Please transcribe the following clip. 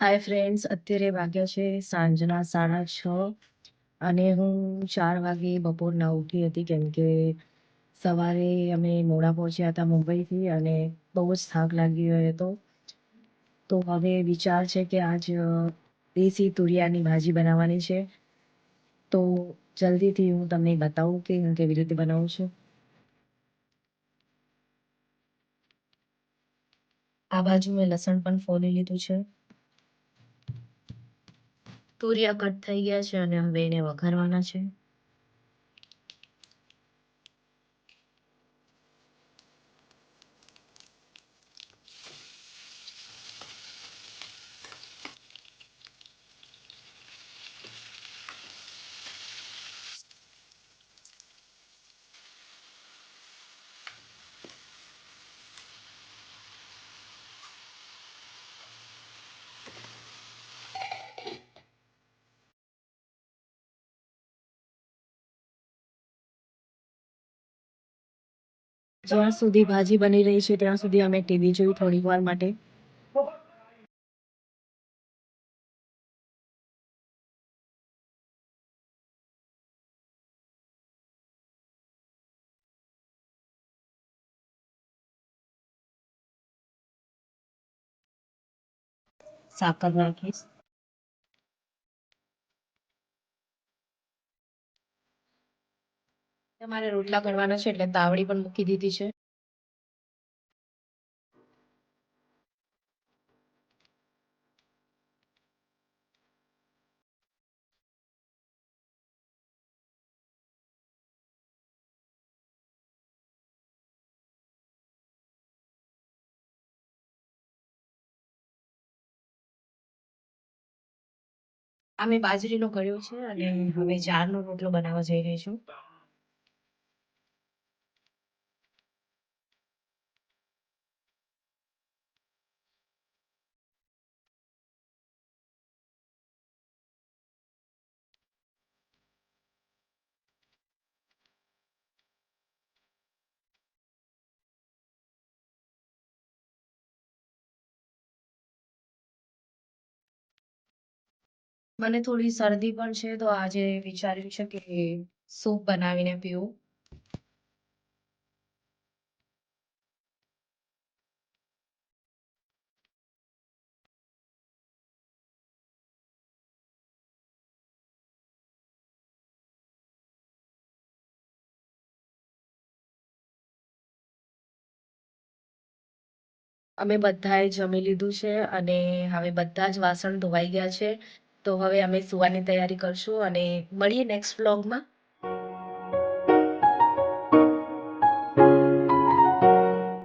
Hi friends, અત્યારે વાગ્યા છે સાંજના 6:30 અને હું 4 વાગે બપોરના ઉઠી હતી કેમ કે સવારે અમે મોડા પહોંચ્યા હતા મુંબઈથી અને બહુ જ થાક લાગી ગયો હતો. તો હવે વિચાર છે કે આજ દેશી તુરિયાની ભાજી બનાવવાની છે. તો જલ્દીથી હું તમને બતાવું કે હું કેવી રીતે બનાવું છું. આ બાજુ મેં લસણ પણ ફોલી લીધું છે. તુરિયા કટ થઈ ગયા છે અને હવે એને વઘારવાના છે. જ્યાં સુધી ભાજી બની રહી છે ત્યાં સુધી અમે ટીવી જોયું થોડી વાર માટે. સાકર નાખીશ. તમારે રોટલા કરવાના છે એટલે તાવડી પણ મૂકી દીધી છે. અમે બાજરીનો કર્યો છે અને હવે જારનો રોટલો બનાવવા જઈ રહી છું. મને થોડી શરદી પણ છે તો આજે વિચાર્યું છે કે સૂપ બનાવીને પીવું. અમે બધાએ જમી લીધું છે અને હવે બધા જ વાસણ ધોવાઈ ગયા છે. તો હવે અમે સુવાની તૈયારી કરશું અને મળીએ નેક્સ્ટ વ્લોગમાં.